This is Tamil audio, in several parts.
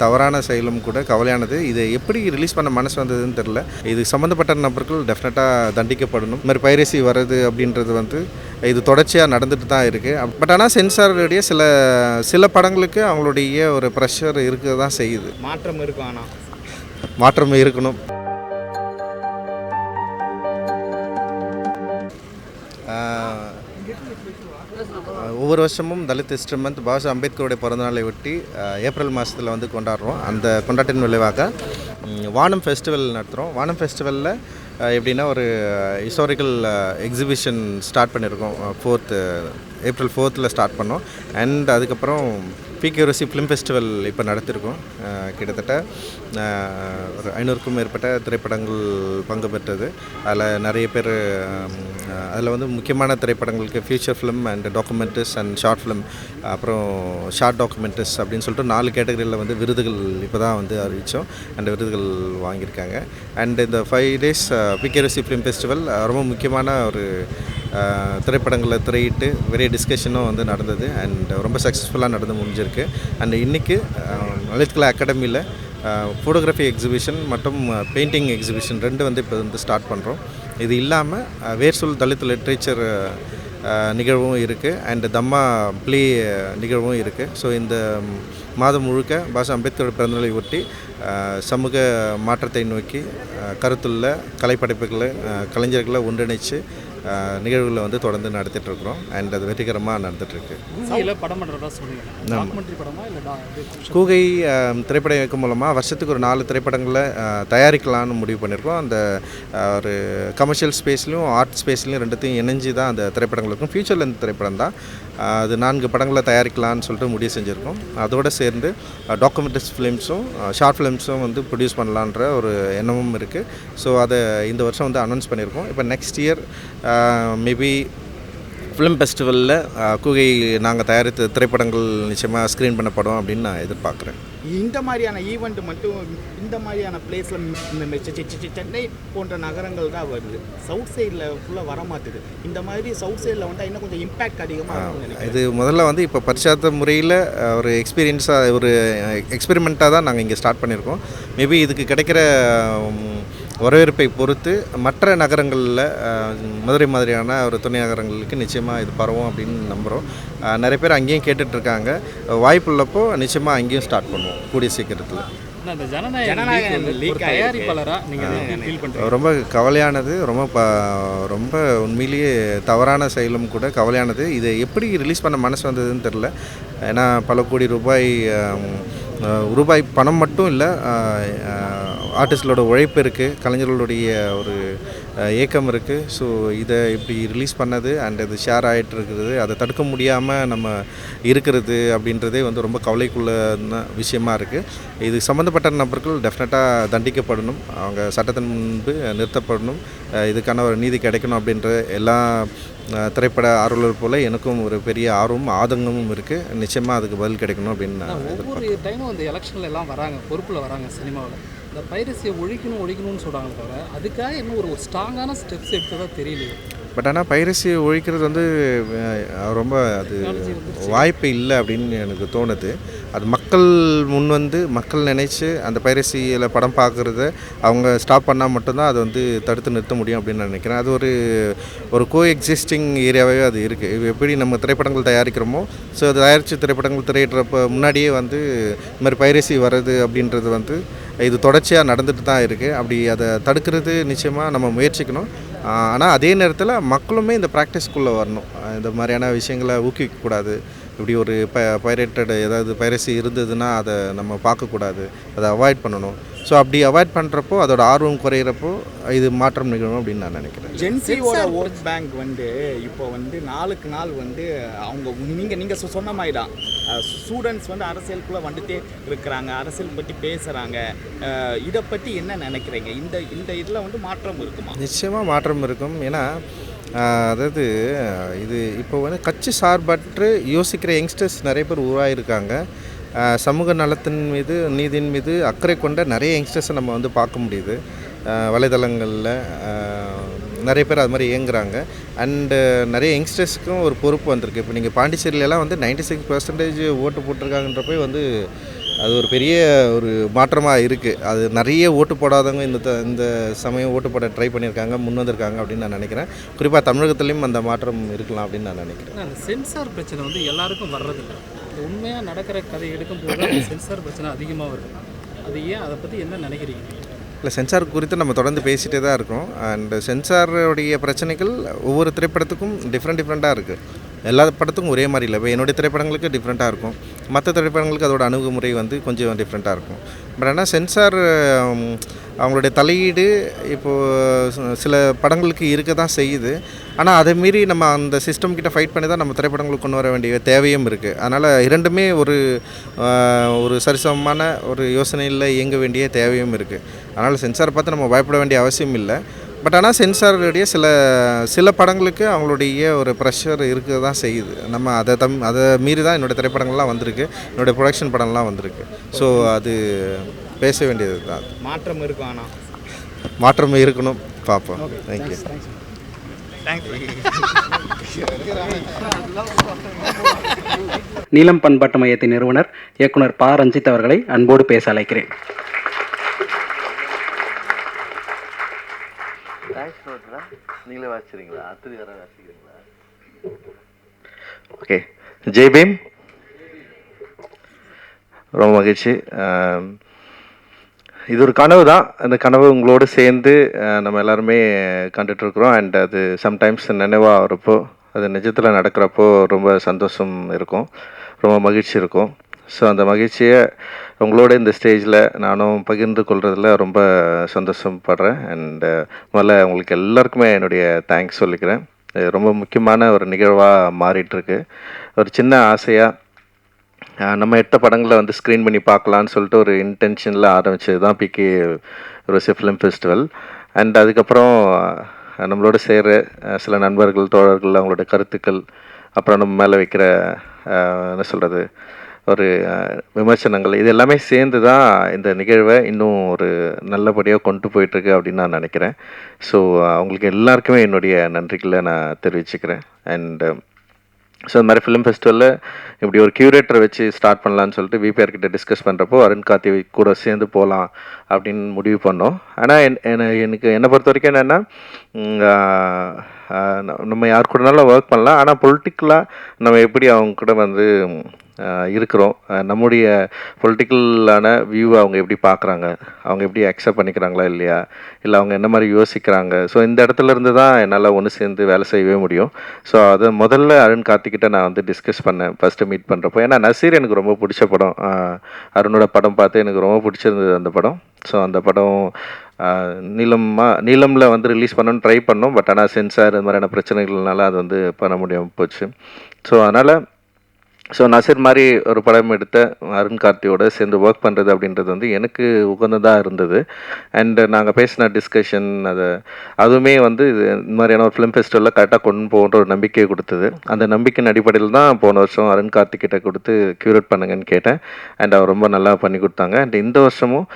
தவறான செயலும் கூட கவலையானது. இது எப்படி ரிலீஸ் பண்ண மனசு வந்ததுன்னு தெரில. இது சம்மந்தப்பட்ட நபர்கள் டெஃபினட்டாக தண்டிக்கப்படணும். இந்த மாதிரி பைரசி வர்றது அப்படின்றது இது தொடர்ச்சியாக நடந்துட்டு தான் இருக்குது. பட் ஆனால் சென்சாருடைய சில படங்களுக்கு அவங்களுடைய ஒரு ப்ரெஷர் இருக்க தான் செய்யுது. மாற்றம் இருக்கும், ஆனால் மாற்றம் இருக்கணும். ஒவ்வொரு வருஷமும் தலித் ஹிஸ்டரி மந்த் பாபா அம்பேத்கருடைய பிறந்தநாளை ஒட்டி ஏப்ரல் மாதத்தில் வந்து கொண்டாடுறோம். அந்த கொண்டாட்டின் விளைவாக வானம் ஃபெஸ்டிவல் நடத்துகிறோம். வானம் ஃபெஸ்டிவலில் எப்படின்னா ஒரு ஹிஸ்டாரிக்கல் எக்ஸிபிஷன் ஸ்டார்ட் பண்ணியிருக்கோம். ஏப்ரல் 4th ஸ்டார்ட் பண்ணோம். அண்ட் அதுக்கப்புறம் பிகேஆர்சி ஃபிலிம் ஃபெஸ்டிவல் இப்போ நடத்திருக்கோம். கிட்டத்தட்ட ஒரு 500க்கும் மேற்பட்ட திரைப்படங்கள் பங்கு பெற்றது. அதில் நிறைய பேர் அதில் வந்து முக்கியமான திரைப்படங்களுக்கு future film and documentaries and short film, அப்புறம் ஷார்ட் டாக்குமெண்ட்ரிஸ் அப்படின்னு சொல்லிட்டு 4 கேட்டகரியில் வந்து விருதுகள் இப்போ தான் வந்து அறிவித்தோம். அண்ட் விருதுகள் வாங்கியிருக்காங்க. அண்ட் இந்த 5 days பிகேஆர்சி ஃபிலிம் ஃபெஸ்டிவல் ரொம்ப முக்கியமான ஒரு திரைப்படங்களை திரையிட்டு பெரிய டிஸ்கஷனும் வந்து நடந்தது. அண்ட் ரொம்ப சக்ஸஸ்ஃபுல்லாக நடந்து முடிஞ்சிருக்கு. அண்ட் இன்றைக்கி லலித் கலா அகாடமியில் ஃபோட்டோகிராஃபி எக்ஸிபிஷன் மற்றும் பெயிண்டிங் எக்ஸிபிஷன் 2 வந்து இப்போ வந்து ஸ்டார்ட் பண்ணுறோம். இது இல்லாமல் வேர்சொல் தலித் லிட்ரேச்சர் நிகழ்வும் இருக்குது. அண்ட் தம்மா ப்ளே நிகழ்வும் இருக்குது. ஸோ இந்த மாதம் முழுக்க பாபா அம்பேத்கர் பிறந்தநாளை ஒட்டி சமூக மாற்றத்தை நோக்கி கருத்துள்ள கலைப்படைப்புகளை கலைஞர்களை ஒன்றிணைச்சு நிகழ்வுகளை வந்து தொடர்ந்து நடத்திட்டுருக்குறோம். அண்ட் அது வெற்றிகரமாக நடந்துகிட்ருக்கு. கூகை திரைப்பட இயக்கம் மூலமாக வருஷத்துக்கு ஒரு 4 திரைப்படங்களை தயாரிக்கலான்னு முடிவு பண்ணியிருக்கோம். அந்த ஒரு கமர்ஷியல் ஸ்பேஸ்லையும் ஆர்ட் ஸ்பேஸ்லையும் 2த்தையும் இணைஞ்சி தான் அந்த திரைப்படங்கள் இருக்கும். ஃபியூச்சரில் இந்த திரைப்படம் தான். அது 4 படங்களை தயாரிக்கலான்னு சொல்லிட்டு முடிவு செஞ்சுருக்கோம். அதோடு சேர்ந்து டாக்குமெண்ட்ரிஸ் ஃபிலிம்ஸும் ஷார்ட் ஃபிலிம்ஸும் வந்து ப்ரொடியூஸ் பண்ணலான்ற ஒரு எண்ணமும் இருக்குது. ஸோ அதை இந்த வருஷம் வந்து அனௌன்ஸ் பண்ணியிருக்கோம். இப்போ நெக்ஸ்ட் இயர் மேபி ஃபிலிம் ஃபெஸ்டிவலில் கூகை நாங்கள் தயாரித்த திரைப்படங்கள் நிச்சயமாக ஸ்க்ரீன் பண்ணப்படும் அப்படின்னு நான் எதிர்பார்க்குறேன். இந்த மாதிரியான ஈவெண்ட் மட்டும் இந்த மாதிரியான பிளேஸில் இந்த சென்னை போன்ற நகரங்கள் தான் வருது. சவுத் சைடில் ஃபுல்லாக வரமாட்டுது. இந்த மாதிரி சவுத் சைடில் வந்து இன்னும் கொஞ்சம் இம்பேக்ட் அதிகமாக இருக்கும். இது முதல்ல வந்து இப்போ பரிச்சார்த்த முறையில் ஒரு எக்ஸ்பெரிமெண்ட்டாக தான் நாங்கள் இங்கே ஸ்டார்ட் பண்ணியிருக்கோம். மேபி இதுக்கு கிடைக்கிற வரவேற்பை பொறுத்து மற்ற நகரங்களில் மதுரை மாதிரியான ஒரு துணை நகரங்களுக்கு நிச்சயமாக இது பரவும் அப்படின்னு நம்புகிறோம். நிறைய பேர் அங்கேயும் கேட்டுட்ருக்காங்க. வாய்ப்பு உள்ளப்போ நிச்சயமாக அங்கேயும் ஸ்டார்ட் பண்ணுவோம் கூடிய சீக்கிரத்தில். ரொம்ப கவலையானது, ரொம்ப உண்மையிலேயே தவறான செயலும் கூட கவலையானது. இதை எப்படி ரிலீஸ் பண்ண மனசு வந்ததுன்னு தெரில. ஏன்னா பல கோடி ரூபாய் பணம் மட்டும் இல்லை, ஆர்டிஸ்டோட உழைப்பு இருக்குது, கலைஞர்களுடைய ஒரு ஏக்கம் இருக்குது. ஸோ இதை இப்படி ரிலீஸ் பண்ணது அண்ட் இது ஷேர் ஆகிட்டு இருக்கிறது, அதை தடுக்க முடியாமல் நம்ம இருக்கிறது அப்படின்றதே வந்து ரொம்ப கவலைக்குள்ள விஷயமா இருக்குது. இது சம்மந்தப்பட்ட நபர்கள் டெஃபினட்டாக தண்டிக்கப்படணும். அவங்க சட்டத்தின் முன்பு நிறுத்தப்படணும். இதுக்கான ஒரு நீதி கிடைக்கணும் அப்படின்ற எல்லா திரைப்பட ஆர்வலர் போல் எனக்கும் ஒரு பெரிய ஆர்வமும் ஆதங்கமும் இருக்குது. நிச்சயமாக அதுக்கு பதில் கிடைக்கணும் அப்படின்னு நான் ஒவ்வொரு டைமும் வந்து எலெக்ஷனில் எல்லாம் வராங்க, பொறுப்பில் வராங்க சினிமாவில். இந்த பைரசியை ஒழிக்கணும்னு சொல்கிறாங்க தவிர அதுக்காக இன்னும் ஒரு ஸ்ட்ராங்கான ஸ்டெப்ஸ் எடுத்ததாக தெரியலையே. பட் ஆனால் பைரசியை ஒழிக்கிறது வந்து ரொம்ப அது வாய்ப்பு இல்லை அப்படின்னு எனக்கு தோணுது. அது மக்கள் முன் வந்து மக்கள் நினச்சி அந்த பைரசியில் படம் பார்க்குறத அவங்க ஸ்டாப் பண்ணால் மட்டும்தான் அதை வந்து தடுத்து நிறுத்த முடியும் அப்படின்னு நான் நினைக்கிறேன். அது ஒரு கோ எக்ஸிஸ்டிங் ஏரியாவே அது இருக்குது. எப்படி நம்ம திரைப்படங்கள் தயாரிக்கிறோமோ, ஸோ அது தயாரித்து திரைப்படங்கள் திரையிடுறப்ப முன்னாடியே வந்து இந்த மாதிரி பைரசி வர்றது அப்படின்றது வந்து இது தொடர்ச்சியாக நடந்துட்டு தான் இருக்குது. அப்படி அதை தடுக்கிறது நிச்சயமாக நம்ம முயற்சிக்கணும். ஆனால் அதே நேரத்தில் மக்களுமே இந்த ப்ராக்டிஸ்க்குள்ளே வரணும். இந்த மாதிரியான விஷயங்களை ஊக்குவிக்கக்கூடாது. இப்படி ஒரு பைரேட்டட் ஏதாவது பைரசி இருந்ததுன்னா அதை நம்ம பார்க்கக்கூடாது, அதை அவாய்ட் பண்ணணும். ஸோ அப்படி அவாய்ட் பண்ணுறப்போ அதோட ஆர்வம் குறையிறப்போ இது மாற்றம் நிகழும் அப்படின்னு நான் நினைக்கிறேன். ஜென்சியோட ஓட் பேங்க் வந்து இப்போ வந்து நாளுக்கு நாள் வந்து அவங்க நீங்கள் சொன்ன மாதிரி தான் ஸ்டூடெண்ட்ஸ் வந்து அரசியலுக்குள்ளே வந்துட்டே இருக்கிறாங்க, அரசியல் பற்றி பேசுகிறாங்க. இதை பற்றி என்ன நினைக்கிறீங்க? இந்த இதில் வந்து மாற்றம் இருக்குமா? நிச்சயமாக மாற்றம் இருக்கும். ஏன்னா அதாவது இது இப்போ வந்து கட்சி சார்பற்று யோசிக்கிற யங்ஸ்டர்ஸ் நிறைய பேர் உருவாகிருக்காங்க. சமூக நலத்தின் மீது நீதியின் மீது அக்கறை கொண்ட நிறைய யங்ஸ்டர்ஸை நம்ம வந்து பார்க்க முடியுது. வலைதளங்களில் நிறைய பேர் அது மாதிரி இயங்குறாங்க. அண்டு நிறைய யங்ஸ்டர்ஸுக்கும் ஒரு பொறுப்பு வந்திருக்கு. இப்போ நீங்கள் பாண்டிச்சேரியிலலாம் வந்து 96% ஓட்டு போட்டிருக்காங்கன்றப்போ வந்து அது ஒரு பெரிய ஒரு மாற்றமாக இருக்குது. அது நிறைய ஓட்டு போடாதவங்க இந்த சமயம் ஓட்டு போட ட்ரை பண்ணியிருக்காங்க, முன் வந்திருக்காங்க அப்படின்னு நான் நினைக்கிறேன். குறிப்பாக தமிழகத்துலேயும் அந்த மாற்றம் இருக்கலாம் அப்படின்னு நான் நினைக்கிறேன். அந்த சென்சார் பிரச்சனை வந்து எல்லாருக்கும் வர்றதில்லை. இந்த உண்மையாக நடக்கிற கதை எடுக்கும்போது அந்த சென்சார் பிரச்சனை அதிகமாக வருது. அது ஏன், அதை பற்றி என்ன நினைக்கிறீங்க? இல்லை, சென்சார் குறித்து நம்ம தொடர்ந்து பேசிகிட்டே தான் இருக்கோம். அண்ட் சென்சாருடைய பிரச்சனைகள் ஒவ்வொரு திரைப்படத்துக்கும் டிஃப்ரெண்ட்டாக இருக்குது. எல்லா படத்துக்கும் ஒரே மாதிரி இல்லை. இப்போ என்னுடைய திரைப்படங்களுக்கு டிஃப்ரெண்ட்டாக இருக்கும், மற்ற திரைப்படங்களுக்கு அதோட அணுகுமுறை வந்து கொஞ்சம் டிஃப்ரெண்ட்டாக இருக்கும். பட் ஆனால் சென்சார் அவங்களுடைய தலையீடு இப்போது சில படங்களுக்கு இருக்க தான் செய்யுது. ஆனால் அதை மீறி நம்ம அந்த சிஸ்டம் கிட்ட ஃபைட் பண்ணி தான் நம்ம திரைப்படங்களுக்கு கொண்டு வர வேண்டிய தேவையும் இருக்குது. அதனால் இரண்டுமே ஒரு சரிசமமான ஒரு யோசனையில் இயங்க வேண்டிய தேவையும் இருக்குது. அதனால் சென்சாரை பார்த்து நம்ம பயப்பட வேண்டிய அவசியம் இல்லை. பட் ஆனால் சென்சாருடைய சில படங்களுக்கு அவங்களுடைய ஒரு ப்ரெஷர் இருக்க தான் செய்யுது. நம்ம அதை மீறி தான் என்னோடய திரைப்படங்கள்லாம் வந்திருக்கு, என்னுடைய ப்ரொடக்ஷன் படம்லாம் வந்திருக்கு. ஸோ அது பேச வேண்டியது தான். மாற்றம் இருக்கும், ஆனால் மாற்றம் இருக்கணும், பார்ப்போம். தேங்க்யூ. நீலம் பண்பாட்டு மையத்தின் நிறுவனர் இயக்குனர் ப. ரஞ்சித் அவர்களை அன்போடு பேச அழைக்கிறேன். நீங்களே வாசிக்கிறீங்களா? வாசிக்கிறீங்களா? ஓகே. ஜெய் பீம். ரொம்ப மகிழ்ச்சி. இது ஒரு கனவு தான். அந்த கனவு உங்களோடு சேர்ந்து நம்ம எல்லாருமே கண்டுட்ருக்குறோம். அண்ட் அது சம்டைம்ஸ் நினைவாக வரப்போ, அது நிஜத்தில் நடக்கிறப்போ ரொம்ப சந்தோஷம் இருக்கும், ரொம்ப மகிழ்ச்சி இருக்கும். ஸோ அந்த மகிழ்ச்சியை உங்களோட இந்த ஸ்டேஜில் நானும் பகிர்ந்து கொள்கிறதுல ரொம்ப சந்தோஷப்படுறேன். அண்டு முதல்ல உங்களுக்கு எல்லாருக்குமே என்னுடைய தேங்க்ஸ் சொல்லிக்கிறேன். இது ரொம்ப முக்கியமான ஒரு நிகழ்வாக மாறிட்டுருக்கு. ஒரு சின்ன ஆசையாக நம்ம எடுத்த படங்களை வந்து ஸ்க்ரீன் பண்ணி பார்க்கலான்னு சொல்லிட்டு ஒரு இன்டென்ஷனில் ஆரம்பித்தது தான் PK Rosy film festival. And அதுக்கப்புறம் நம்மளோட சேர்கிற சில நண்பர்கள், தோழர்கள், அவங்களோட கருத்துக்கள், அப்புறம் நம்ம மேலே வைக்கிற என்ன சொல்கிறது ஒரு விமர்சனங்கள், இது எல்லாமே சேர்ந்து தான் இந்த நிகழ்வை இன்னும் ஒரு நல்லபடியாக கொண்டு போயிட்டுருக்கு அப்படின்னு நான் நினைக்கிறேன். ஸோ அவங்களுக்கு எல்லாருக்குமே என்னுடைய நன்றிகளை நான் தெரிவிச்சுக்கிறேன். அண்டு ஸோ இந்த மாதிரி ஃபிலிம் ஃபெஸ்டிவலில் இப்படி ஒரு க்யூரேட்டரை வச்சு ஸ்டார்ட் பண்ணலான்னு சொல்லிட்டு விபிஆர் கிட்ட டிஸ்கஸ் பண்ணுறப்போ அருண் கார்த்தி கூட சேர்ந்து போகலாம் அப்படின்னு முடிவு பண்ணோம். ஆனால் என்னை பொறுத்த வரைக்கும் என்னென்னா, நம்ம யார் கூடனாலும் ஒர்க் பண்ணலாம், ஆனால் பொலிட்டிக்கலாக நம்ம எப்படி அவங்க கூட வந்து இருக்கிறோம், நம்முடைய பொலிட்டிக்கலான வியூவை அவங்க எப்படி பார்க்குறாங்க, அவங்க எப்படி அக்செப்ட் பண்ணிக்கிறாங்களா இல்லையா, இல்லை அவங்க என்ன மாதிரி யோசிக்கிறாங்க. ஸோ இந்த இடத்துல இருந்து தான் என்னால் ஒன்று சேர்ந்து வேலை செய்யவே முடியும். ஸோ அதை முதல்ல அருண் கார்த்திக்கிட்ட நான் வந்து டிஸ்கஸ் பண்ணேன் ஃபஸ்ட்டு மீட் பண்ணுறப்போ. ஏன்னா நசீர் எனக்கு ரொம்ப பிடிச்ச படம், அருணோட படம் பார்த்து எனக்கு ரொம்ப பிடிச்சிருந்தது அந்த படம். ஸோ அந்த படம் நீலமில் வந்து ரிலீஸ் பண்ணணும்னு ட்ரை பண்ணோம். பட் ஆனால் சென்சார் இது மாதிரியான பிரச்சனைகள்னால அது வந்து பண்ண முடியாமல் போச்சு. ஸோ அதனால் நசீர் மாதிரி ஒரு படம் எடுத்த அருண் கார்த்தியோட சேர்ந்து ஒர்க் பண்ணுறது அப்படின்றது வந்து எனக்கு உகந்ததாக இருந்தது. அண்டு நாங்கள் பேசின டிஸ்கஷன் அதுவுமே வந்து இந்த மாதிரியான ஒரு ஃபிலிம் ஃபெஸ்டிவலில் கரெக்டாக கொண்டு போகின்ற ஒரு நம்பிக்கையை கொடுத்தது. அந்த நம்பிக்கையின் அடிப்படையில் தான் போன வருஷம் அருண் கார்த்திகிட்ட கொடுத்து க்யூரேட் பண்ணுங்கன்னு கேட்டேன். அண்ட் அவர் ரொம்ப நல்லா பண்ணி கொடுத்தாங்க. அண்ட் இந்த வருஷமும்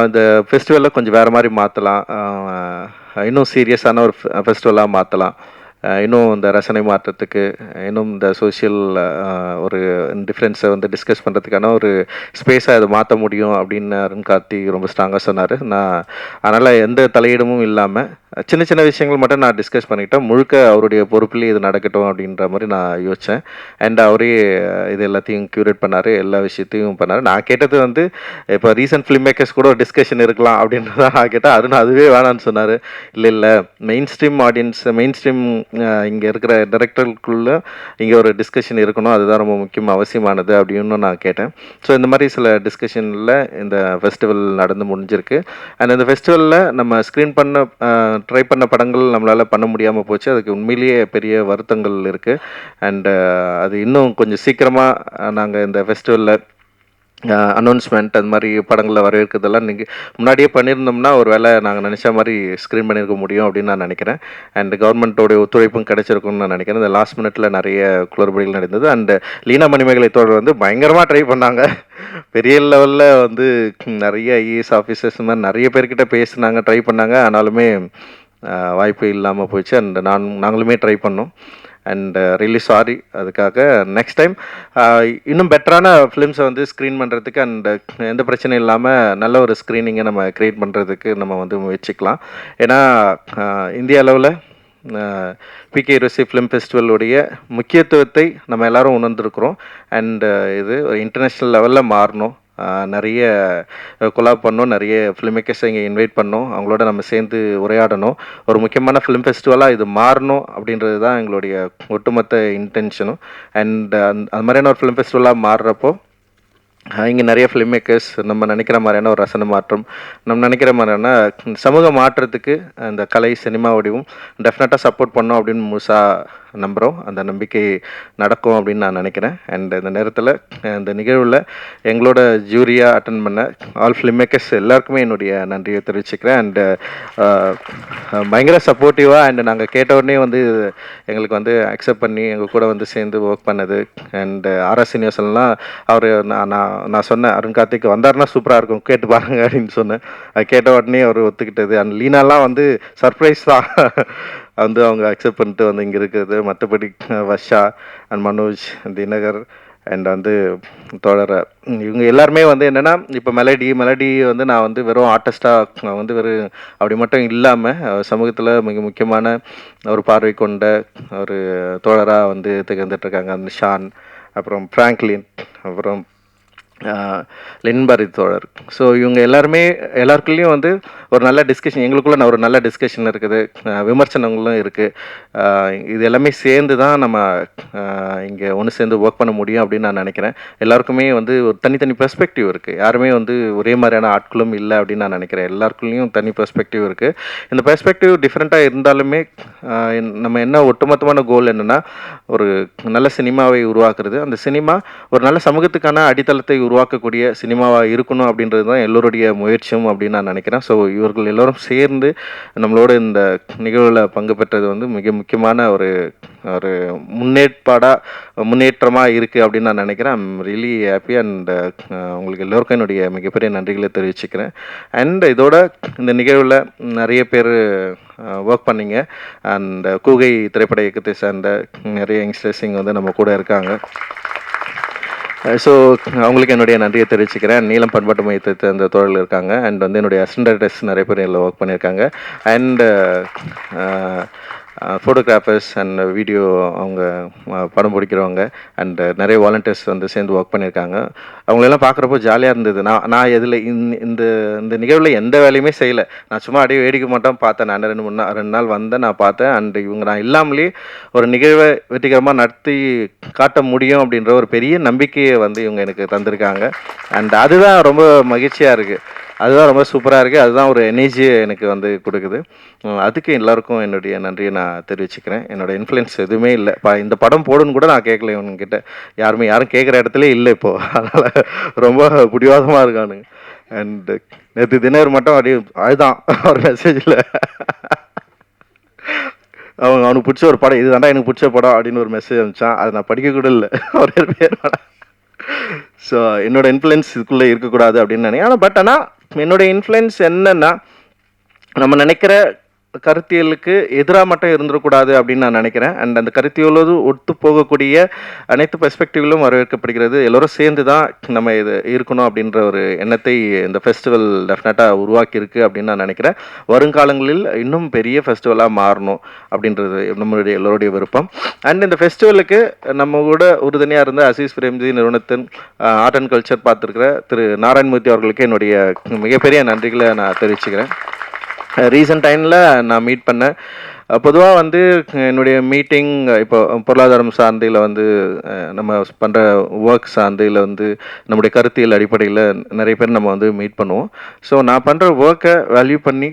இந்த ஃபெஸ்டிவலில் கொஞ்சம் வேறு மாதிரி மாற்றலாம், இன்னும் சீரியஸான ஒரு ஃபெஸ்டிவலாக மாற்றலாம், இன்னும் இந்த ரசனை மாற்றத்துக்கு, இன்னும் இந்த சோஷியல் ஒரு டிஃப்ரென்ஸை வந்து டிஸ்கஸ் பண்ணுறதுக்கான ஒரு ஸ்பேஸாக அதை மாற்ற முடியும் அப்படின்னு அருண் கார்த்தி ரொம்ப ஸ்ட்ராங்காக சொன்னார். அதனால் எந்த தலையீடமும் இல்லாமல் சின்ன சின்ன விஷயங்கள் மட்டும் நான் டிஸ்கஸ் பண்ணிக்கிட்டேன். முழுக்க அவருடைய பொறுப்புலேயே இது நடக்கட்டும் அப்படின்ற மாதிரி நான் யோசித்தேன். அண்ட் அவரே இது எல்லாத்தையும் க்யூரேட் பண்ணார், எல்லா விஷயத்தையும் பண்ணார். நான் கேட்டது வந்து இப்போ ரீசன்ட் ஃபிலிம் மேக்கர்ஸ் கூட ஒரு டிஸ்கஷன் இருக்கலாம் அப்படின்றதான் நான் கேட்டேன். அருண் அதுவே வேணான்னு சொன்னார். இல்லை main stream audience, main stream இங்கே இருக்கிற டைரக்டர்களுக்குள்ளே இங்கே ஒரு டிஸ்கஷன் இருக்கணும், அதுதான் ரொம்ப முக்கியம் அவசியமானது அப்படின்னு நான் கேட்டேன். ஸோ இந்த மாதிரி சில டிஸ்கஷனில் இந்த ஃபெஸ்டிவல் நடந்து முடிஞ்சிருக்கு. அண்ட் இந்த ஃபெஸ்டிவலில் நம்ம ஸ்க்ரீன் ட்ரை பண்ண படங்கள் நம்மளால் பண்ண முடியாமல் போச்சு. அதுக்கு உண்மையிலேயே பெரிய வருத்தங்கள் இருக்குது. அண்டு அது இன்னும் கொஞ்சம் சீக்கிரமாக நாங்கள் இந்த ஃபெஸ்டிவலில் அனௌன்ஸ்மெண்ட் அது மாதிரி படங்களில் வரவேற்கிறதெல்லாம் நீங்கள் முன்னாடியே பண்ணியிருந்தோம்னா ஒரு வேளை நாங்கள் நினச்ச மாதிரி ஸ்க்ரீன் பண்ணியிருக்க முடியும் அப்படின்னு நான் நினைக்கிறேன். அண்ட் கவர்மெண்ட்டோடைய ஒத்துழைப்பும் கிடைச்சிருக்கும்னு நான் நினைக்கிறேன். இந்த லாஸ்ட் மினிட்ல நிறைய குளறுபடிகள் நடந்தது. அண்டு லீனா மணிமேகலை தோழர் வந்து பயங்கரமாக ட்ரை பண்ணாங்க. பெரிய லெவலில் வந்து நிறைய ஐஏஎஸ் ஆஃபீஸர்ஸ் இந்த மாதிரி நிறைய பேர்கிட்ட பேசினாங்க, ட்ரை பண்ணாங்க. ஆனாலுமே வாய்ப்பு இல்லாமல் போயிடுச்சு. அண்ட் நாங்களுமே ட்ரை பண்ணோம். And really sorry. அதுக்காக நெக்ஸ்ட் டைம் இன்னும் பெட்டரான ஃபிலிம்ஸை வந்து ஸ்க்ரீன் பண்ணுறதுக்கு அண்ட் எந்த பிரச்சனையும் இல்லாமல் நல்ல ஒரு ஸ்க்ரீனிங்கை நம்ம க்ரியேட் பண்ணுறதுக்கு நம்ம வந்து முயற்சிக்கலாம். ஏன்னா இந்திய அளவில் பிகே யூனிவர்சிட்டி ஃபிலிம் ஃபெஸ்டிவலுடைய முக்கியத்துவத்தை நம்ம எல்லாரும் உணர்ந்துருக்குறோம். அண்ட் இது ஒரு இன்டர்நேஷ்னல் லெவலில் மாறணும். நிறைய கொலாப் பண்ணோம், நிறைய ஃபிலிம் மேக்கர்ஸை இங்கே இன்வைட் பண்ணோம், அவங்களோட நம்ம சேர்ந்து உரையாடணும். ஒரு முக்கியமான ஃபிலிம் ஃபெஸ்டிவலாக இது மாறணும் அப்படின்றது தான் எங்களுடைய ஒட்டுமொத்த இன்டென்ஷனும். அண்ட் அது மாதிரியான ஒரு ஃபிலிம் ஃபெஸ்டிவலாக மாறுறப்போ இங்கே நிறைய ஃபிலிம் மேக்கர்ஸ் நம்ம நினைக்கிற மாதிரியான ஒரு ரசனை மாற்றம், நம்ம நினைக்கிற மாதிரியான சமூக மாற்றத்துக்கு அந்த கலை சினிமா வடிவும் டெஃபினட்டாக சப்போர்ட் பண்ணோம் அப்படின்னு முழுசாக நம்புகிறோம். அந்த நம்பிக்கை நடக்கும் அப்படின்னு நான் நினைக்கிறேன். அண்ட் இந்த நேரத்தில் இந்த நிகழ்வில் எங்களோட ஜூரியாக அட்டன் பண்ண ஆல் ஃபிலிம் மேக்கர்ஸ் எல்லாருக்குமே என்னுடைய நன்றியை தெரிவிச்சுக்கிறேன். அண்டு பயங்கர சப்போர்ட்டிவாக அண்ட் நாங்கள் கேட்ட உடனே வந்து எங்களுக்கு வந்து அக்செப்ட் பண்ணி எங்கள் கூட வந்து சேர்ந்து ஒர்க் பண்ணது. அண்டு ஆர்ஆர் சீனிவாசன்லாம் அவர் நான் சொன்னேன், அருண் கார்த்திக் வந்தாருன்னா சூப்பராக இருக்கும், கேட்டு பாருங்க அப்படின்னு சொன்னேன். அது கேட்ட உடனே அவர் ஒத்துக்கிட்டது. அண்ட் லீனாலாம் வந்து சர்ப்ரைஸ் தான் வந்து அவங்க அக்செப்ட் பண்ணிட்டு வந்து இங்கே இருக்குது. மற்றபடி வர்ஷா அண்ட் மனோஜ், தினகர் அண்ட் வந்து தோழர், இவங்க எல்லாருமே வந்து என்னென்னா இப்போ மெலடி வந்து நான் வந்து வெறும் ஆர்டிஸ்டாக வந்து வெறும் அப்படி மட்டும் இல்லாமல் சமூகத்தில் மிக முக்கியமான ஒரு பார்வை கொண்ட ஒரு தோழராக வந்து திகழ்ந்துட்டுருக்காங்க. நிஷான், அப்புறம் ஃப்ராங்க்லின், அப்புறம் லின்பாரி தோழர். ஸோ இவங்க எல்லாருக்குள்ளேயும் வந்து ஒரு நல்ல டிஸ்கஷன், எங்களுக்குள்ள ஒரு நல்ல டிஸ்கஷன் இருக்குது, விமர்சனங்களும் இருக்குது. இது எல்லாமே சேர்ந்து தான் நம்ம இங்கே ஒன்று சேர்ந்து ஒர்க் பண்ண முடியும் அப்படின்னு நான் நினைக்கிறேன். எல்லாருக்குமே வந்து ஒரு தனித்தனி பெர்ஸ்பெக்டிவ் இருக்குது. யாருமே வந்து ஒரே மாதிரியான ஆட்களும் இல்லை அப்படின்னு நான் நினைக்கிறேன். எல்லாருக்குள்ளேயும் தனி பெர்ஸ்பெக்டிவ் இருக்குது. இந்த பெர்ஸ்பெக்டிவ் டிஃப்ரெண்ட்டாக இருந்தாலுமே நம்ம என்ன ஒட்டுமொத்தமான கோல் என்னென்னா ஒரு நல்ல சினிமாவை உருவாக்குறது. அந்த சினிமா ஒரு நல்ல சமூகத்துக்கான அடித்தளத்தை உருவாக்கக்கூடிய சினிமாவாக இருக்கணும் அப்படின்றது தான் எல்லோருடைய முயற்சியும் அப்படின்னு நான் நினைக்கிறேன். ஸோ இவர்கள் எல்லோரும் சேர்ந்து நம்மளோட இந்த நிகழ்வில் பங்கு பெற்றது வந்து மிக முக்கியமான ஒரு முன்னேற்றமாக இருக்குது அப்படின்னு நான் நினைக்கிறேன். I'm really happy. அண்ட் உங்களுக்கு எல்லோருக்கும் என்னுடைய மிகப்பெரிய நன்றிகளை தெரிவிச்சுக்கிறேன். அண்ட் இதோட இந்த நிகழ்வில் நிறைய பேர் ஒர்க் பண்ணிங்க. அண்ட் கூகை திரைப்பட இயக்கத்தை சேர்ந்த நிறைய யங்ஸ்டர்ஸ் இங்கே வந்து நம்ம கூட இருக்காங்க. ஸோ அவங்களுக்கு என்னுடைய நன்றியை தெரிவிச்சுக்கிறேன். நீலம் பண்பாட்டு மையத்தை அந்த தோழர்கள் இருக்காங்க. அண்ட் வந்து என்னுடைய அசிஸ்டன்ட் டைரக்டர்ஸ் நிறைய பேர் இதில் ஒர்க் பண்ணியிருக்காங்க. அண்ட் ஃபோட்டோகிராஃபர்ஸ் அண்ட் வீடியோ அவங்க படம் பிடிக்கிறவங்க அண்ட் நிறைய வாலண்டியர்ஸ் வந்து சேர்ந்து ஒர்க் பண்ணியிருக்காங்க. அவங்களெல்லாம் பார்க்குறப்போ ஜாலியாக இருந்தது. நான் இதில் இந்த நிகழ்வில் எந்த வேலையுமே செய்யலை. நான் சும்மா அப்படியே வேடிக்கை மட்டும் பார்த்தேன். நான் 2 நாள் வந்தேன், நான் பார்த்தேன். அண்ட் இவங்க நான் இல்லாமலே ஒரு நிகழ்வை வெற்றிகரமாக நடத்தி காட்ட முடியும் அப்படின்ற ஒரு பெரிய நம்பிக்கையை வந்து இவங்க எனக்கு தந்திருக்காங்க. அண்ட் அதுதான் ரொம்ப மகிழ்ச்சியாக இருக்குது. அதுதான் ரொம்ப சூப்பராக இருக்குது. அதுதான் ஒரு எனர்ஜியை எனக்கு வந்து கொடுக்குது. அதுக்கு எல்லாருக்கும் என்னுடைய நன்றியை நான் தெரிவிச்சுக்கிறேன். என்னோடய இன்ஃப்ளூயன்ஸ் எதுவுமே இல்லை. இந்த படம் போடுன்னு கூட நான் கேட்கல இவனுங்கிட்ட. யாரும் கேட்குற இடத்துல இல்லை இப்போது. அதனால் ரொம்ப பிடிவாதமாக இருக்கானுங்க. அண்டு நேற்று தினர் மட்டும் அப்படியே அதுதான் ஒரு மெசேஜில் அவனுக்கு பிடிச்ச ஒரு படம் இது தாண்டா எனக்கு பிடிச்ச படம் அப்படின்னு ஒரு மெசேஜ் அனுப்பிச்சான். அதை நான் படிக்க கூட இல்லை. ஒரு பேர். ஸோ என்னோடய இன்ஃப்ளூயன்ஸ் இதுக்குள்ளே இருக்கக்கூடாது அப்படின்னு நினைக்கிறேன். ஆனால் என்னோடய இன்ஃப்ளூயன்ஸ் என்னென்னா நம்ம நினைக்கிற கருத்தியலுக்கு எதிராக மட்டும் இருந்துடக்கூடாது அப்படின்னு நான் நினைக்கிறேன். அண்ட் அந்த கருத்தியலோடு ஒத்து போகக்கூடிய அனைத்து பெர்ஸ்பெக்டிவ்லும் வரவேற்கப்படுகிறது. எல்லோரும் சேர்ந்து தான் நம்ம இது இருக்கணும் அப்படின்ற ஒரு எண்ணத்தை இந்த ஃபெஸ்டிவல் டெஃபினட்டாக உருவாக்கியிருக்கு அப்படின்னு நான் நினைக்கிறேன். வருங்காலங்களில் இன்னும் பெரிய ஃபெஸ்டிவலாக மாறணும் அப்படின்றது நம்மளுடைய எல்லோருடைய விருப்பம். அண்ட் இந்த ஃபெஸ்டிவலுக்கு நம்ம கூட உறுதுணையாக இருந்த அசீஸ் பிரேம்ஜி நிறுவனத்தின் ஆர்ட் அண்ட் கல்ச்சர் பார்த்துருக்கிற திரு நாராயணமூர்த்தி அவர்களுக்கு என்னுடைய மிகப்பெரிய நன்றிகளை நான் தெரிவிச்சுக்கிறேன். ரீசன்ட் டைமில் நான் மீட் பண்ணேன். பொதுவாக வந்து என்னுடைய மீட்டிங் இப்போ பொருளாதாரம் சார்ந்தில் வந்து நம்ம பண்ணுற ஒர்க் சார்ந்தில் வந்து நம்முடைய கருத்தியல் அடிப்படையில் நிறைய பேர் நம்ம வந்து மீட் பண்ணுவோம். ஸோ நான் பண்ணுற ஒர்க்கை வேல்யூ பண்ணி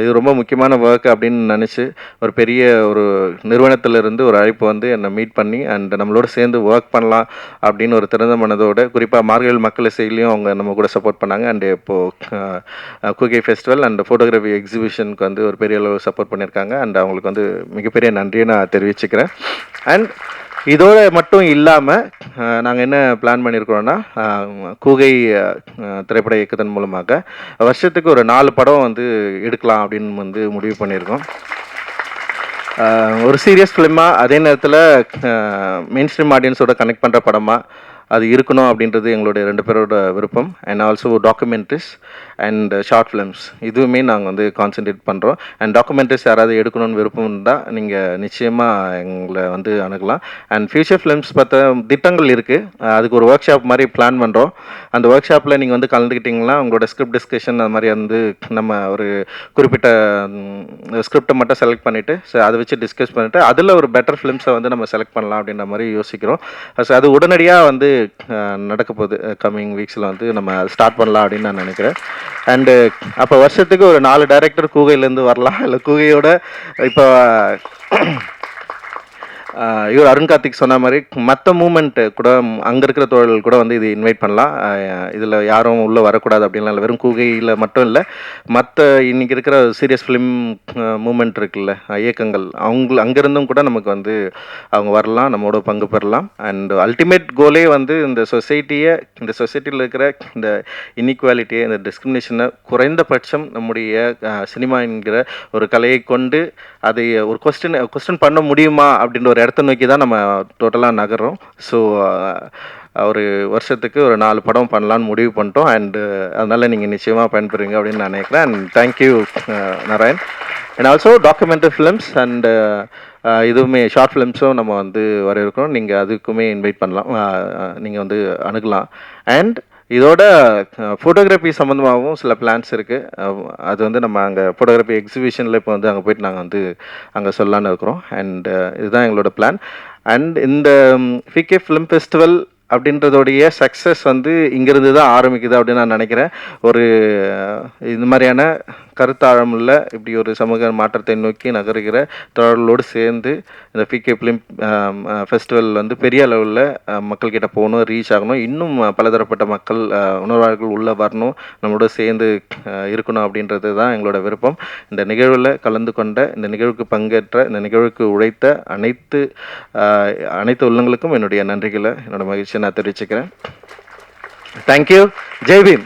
இது ரொம்ப முக்கியமான ஒர்க் அப்படின்னு நினச்சி ஒரு பெரிய ஒரு நிறுவனத்திலிருந்து ஒரு அழைப்பு வந்து என்னை மீட் பண்ணி அண்ட் நம்மளோட சேர்ந்து ஒர்க் பண்ணலாம் அப்படின்னு ஒரு திறந்த மனதோடு குறிப்பாக மார்கழி மக்கள் இசையிலையும் அவங்க நம்ம கூட சப்போர்ட் பண்ணாங்க. அண்ட் இப்போது கூகை ஃபெஸ்டிவல் அண்ட் ஃபோட்டோகிராஃபி எக்ஸிபிஷனுக்கு வந்து ஒரு பெரிய அளவு சப்போர்ட் பண்ணியிருக்காங்க. அண்ட் அவங்களுக்கு வந்து மிகப்பெரிய நன்றியை நான் தெரிவிச்சுக்கிறேன். அண்ட் இதோடு மட்டும் இல்லாமல் நாங்கள் என்ன பிளான் பண்ணியிருக்கிறோன்னா கூகை திரைப்பட இயக்கத்தின் மூலமாக வருஷத்துக்கு ஒரு 4 படம் வந்து எடுக்கலாம் அப்படின்னு வந்து முடிவு பண்ணியிருக்கோம். ஒரு சீரியஸ் ஃபிலிமாக அதே நேரத்தில் மெயின் ஸ்ட்ரீம் ஆடியன்ஸோட கனெக்ட் பண்ணுற படமாக அது இருக்கணும் அப்படின்றது எங்களுடைய 2 பேரோட விருப்பம். And also documentaries and short films இதுவுமே நாங்கள் வந்து கான்சென்ட்ரேட் பண்ணுறோம். அண்ட் டாக்குமெண்ட்ரிஸ் யாராவது எடுக்கணும்னு விருப்பம் இருந்தால் நீங்கள் நிச்சயமாக எங்களை வந்து அணுகலாம். அண்ட் ஃபியூச்சர் ஃபிலிம்ஸ் பார்த்த திட்டங்கள் இருக்குது. அதுக்கு ஒரு ஒர்க் ஷாப் மாதிரி பிளான் பண்ணுறோம். அந்த ஒர்க் ஷாப்பில் நீங்கள் வந்து கலந்துக்கிட்டிங்கன்னா உங்களோட ஸ்கிரிப்ட் டிஸ்கஷன் அது மாதிரி வந்து நம்ம ஒரு குறிப்பிட்ட ஸ்கிரிப்டை மட்டும் செலக்ட் பண்ணிவிட்டு அதை வச்சு டிஸ்கஸ் பண்ணிவிட்டு அதில் ஒரு பெட்டர் ஃபிலிம்ஸை வந்து நம்ம செலக்ட் பண்ணலாம் அப்படின்ற மாதிரி யோசிக்கிறோம். அது உடனடியாக வந்து நடக்க போகுது. கம்மிங் வீக்ஸில் வந்து நம்ம ஸ்டார்ட் பண்ணலாம் அப்படின்னு நான் நினைக்கிறேன். அண்டு அப்போ வருஷத்துக்கு ஒரு 4 டைரக்டர் கூகையிலேருந்து வரலாம். இல்லை கூகையோட இப்போ இவர் அருண் கார்த்திக் சொன்ன மாதிரி மற்ற மூமெண்ட்டு கூட அங்கே இருக்கிற தோழர்கள் கூட வந்து இது இன்வைட் பண்ணலாம். இதில் யாரும் உள்ளே வரக்கூடாது அப்படின்லாம் இல்லை. வெறும் கூகையில் மட்டும் இல்லை, மற்ற இன்றைக்கி இருக்கிற சீரியஸ் ஃபிலிம் மூமெண்ட் இருக்குல்ல, இயக்கங்கள் அங்கேருந்தும் கூட நமக்கு வந்து அவங்க வரலாம், நம்மளோட பங்கு பெறலாம். அண்ட் அல்டிமேட் கோலே வந்து இந்த சொசைட்டியில் இருக்கிற இந்த இன்இக்வாலிட்டியை, இந்த டிஸ்கிரிமினேஷனை குறைந்தபட்சம் நம்முடைய சினிமா என்கிற ஒரு கலையை கொண்டு அதை ஒரு கொஸ்டின் பண்ண முடியுமா அப்படின்ற ஒரு இடத்த நோக்கி தான் நம்ம டோட்டலாக நகர்றோம். ஸோ ஒரு வருஷத்துக்கு ஒரு 4 படம் பண்ணலான்னு முடிவு பண்ணிட்டோம். அண்டு அதனால் நீங்கள் நிச்சயமாக பயன்பெறுவீங்க அப்படின்னு நான் நினைக்கிறேன். And thank you Narayan. And also documentary films and இதுவுமே ஷார்ட் ஃபிலிம்ஸும் நம்ம வந்து வர இருக்கிறோம். நீங்கள் அதுக்குமே இன்வைட் பண்ணலாம், நீங்கள் வந்து அணுகலாம். அண்ட் இதோட ஃபோட்டோகிராஃபி சம்மந்தமாகவும் சில பிளான்ஸ் இருக்குது. அது வந்து நம்ம அங்கே ஃபோட்டோகிராஃபி எக்ஸிபிஷனில் இப்போ வந்து அங்கே போய்ட்டு நாங்கள் வந்து அங்கே சொல்லலான்னு இருக்கிறோம். அண்ட் இதுதான் எங்களோட பிளான். அண்ட் இந்த ஃபிகே ஃபிலிம் ஃபெஸ்டிவல் அப்படின்றதோடைய சக்ஸஸ் வந்து இங்கேருந்து தான் ஆரம்பிக்குது அப்படின்னு நான் நினைக்கிறேன். ஒரு இந்த மாதிரியான கருத்தாழமுள்ள இப்படி ஒரு சமூக மாற்றத்தை நோக்கி நகருகிற தொடர்களோடு சேர்ந்து இந்த ஃபிகே ஃபிலிம் ஃபெஸ்டிவல் வந்து பெரிய அளவில் மக்கள்கிட்ட போகணும், ரீச் ஆகணும், இன்னும் பலதரப்பட்ட மக்கள் உணர்வாளர்கள் உள்ளே வரணும், நம்மளோட சேர்ந்து இருக்கணும் அப்படின்றது தான் எங்களோட விருப்பம். இந்த நிகழ்வில் கலந்து கொண்ட, இந்த நிகழ்வுக்கு பங்கேற்ற, இந்த நிகழ்வுக்கு உழைத்த அனைத்து உள்ளங்களுக்கும் என்னுடைய நன்றிகளை, என்னோட மகிழ்ச்சியை நான் தெரிவிச்சுக்கிறேன். தேங்க்யூ. ஜெய் பீம்.